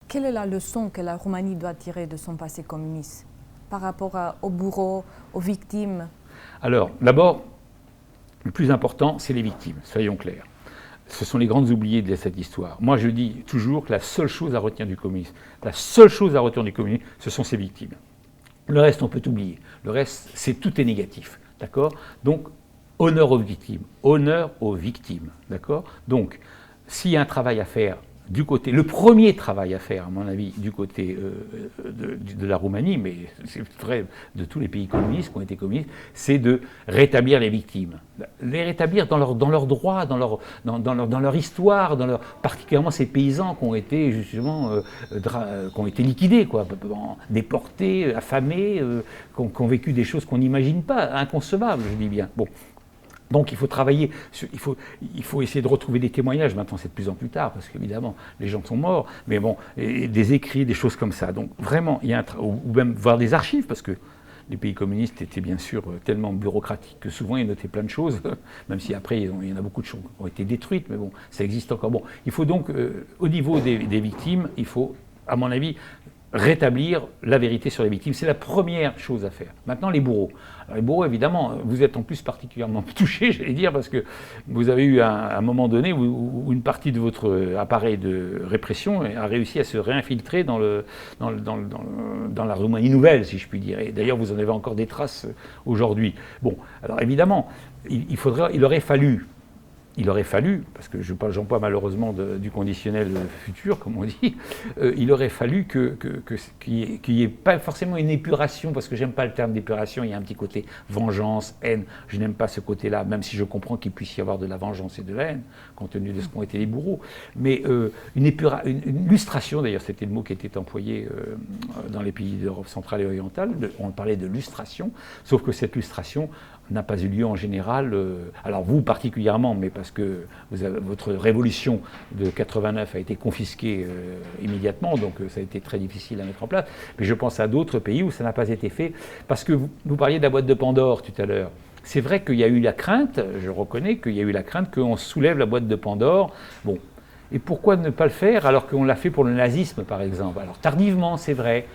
Quelle est la leçon que la Roumanie doit tirer de son passé communiste par rapport aux bourreaux, aux victimes? Alors, d'abord, le plus important, c'est les victimes, soyons clairs. Ce sont les grandes oubliées de cette histoire. Moi, je dis toujours que la seule chose à retenir du communisme, ce sont ses victimes. Le reste, on peut oublier. Le reste, tout est négatif, d'accord? Donc, honneur aux victimes, d'accord? Donc, s'il y a un travail à faire du côté, le premier travail à faire, à mon avis, du côté de la Roumanie, mais c'est vrai de tous les pays communistes qui ont été communistes, c'est de rétablir les victimes. Les rétablir dans leurs droits, dans leur histoire, particulièrement ces paysans qui ont été justement qui ont été liquidés, quoi, déportés, affamés, qui ont vécu des choses qu'on n'imagine pas, inconcevables, je dis bien. Bon. Donc il faut travailler, il faut essayer de retrouver des témoignages, maintenant c'est de plus en plus tard, parce qu'évidemment les gens sont morts, mais bon, des écrits, des choses comme ça. Donc vraiment, il y a ou même voir des archives, parce que les pays communistes étaient bien sûr tellement bureaucratiques que souvent ils notaient plein de choses, même si après il y en a beaucoup de choses qui ont été détruites, mais bon, ça existe encore. Bon, il faut donc, au niveau des victimes, il faut, à mon avis, rétablir la vérité sur les victimes. C'est la première chose à faire. Maintenant, les bourreaux. Alors, les bourreaux, évidemment, vous êtes en plus particulièrement touchés, j'allais dire, parce que vous avez eu un moment donné où une partie de votre appareil de répression a réussi à se réinfiltrer dans la Roumanie nouvelle, si je puis dire. Et d'ailleurs, vous en avez encore des traces aujourd'hui. Bon, alors évidemment, il aurait fallu, parce que j'emploie malheureusement du conditionnel futur, comme on dit, il aurait fallu qu'il n'y ait pas forcément une épuration, parce que j'aime pas le terme d'épuration, il y a un petit côté vengeance, haine, je n'aime pas ce côté-là, même si je comprends qu'il puisse y avoir de la vengeance et de la haine, compte tenu de ce qu'ont été les bourreaux, mais une lustration, d'ailleurs c'était le mot qui était employé dans les pays d'Europe centrale et orientale, on parlait de lustration, sauf que cette lustration n'a pas eu lieu en général, alors vous particulièrement, mais parce que votre révolution de 89 a été confisquée immédiatement, donc ça a été très difficile à mettre en place, mais je pense à d'autres pays où ça n'a pas été fait, parce que vous parliez de la boîte de Pandore tout à l'heure. C'est vrai qu'il y a eu la crainte, je reconnais qu'il y a eu la crainte qu'on soulève la boîte de Pandore, bon, et pourquoi ne pas le faire alors qu'on l'a fait pour le nazisme par exemple? Alors tardivement, c'est vrai,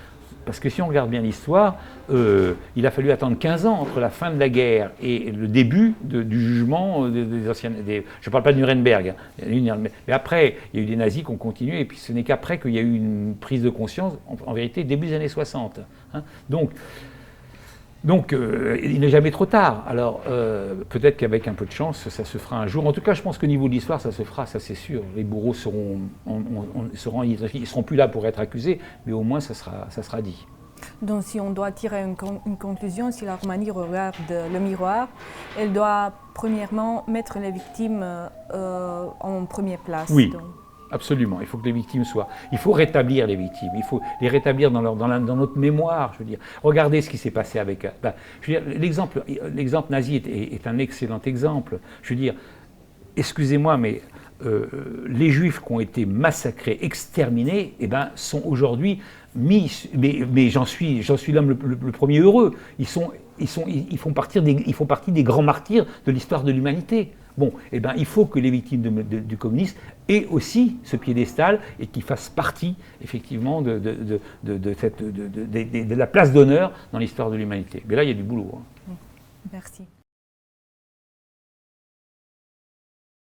parce que si on regarde bien l'histoire, il a fallu attendre 15 ans entre la fin de la guerre et le début du jugement des anciennes... je ne parle pas de Nuremberg, hein, mais après, il y a eu des nazis qui ont continué, et puis ce n'est qu'après qu'il y a eu une prise de conscience, en vérité, début des années 60. Hein. Donc, il n'est jamais trop tard. Alors, peut-être qu'avec un peu de chance, ça se fera un jour. En tout cas, je pense qu'au niveau de l'histoire, ça se fera, ça c'est sûr. Les bourreaux ils seront plus là pour être accusés, mais au moins, ça sera dit. Donc, si on doit tirer une conclusion, si la Roumanie regarde le miroir, elle doit premièrement mettre les victimes en première place. Oui. Donc. Absolument, il faut que les victimes soient... Il faut rétablir les victimes, il faut les rétablir dans notre mémoire, je veux dire. Regardez ce qui s'est passé avec... je veux dire, l'exemple nazi est un excellent exemple. Je veux dire, excusez-moi, mais les Juifs qui ont été massacrés, exterminés, sont aujourd'hui mis... Mais j'en suis l'homme le premier heureux. Ils font partie des grands martyrs de l'histoire de l'humanité. Bon, il faut que les victimes du communisme aient aussi ce piédestal et qu'ils fassent partie, effectivement, de la place d'honneur dans l'histoire de l'humanité. Mais là, il y a du boulot. Hein. Merci.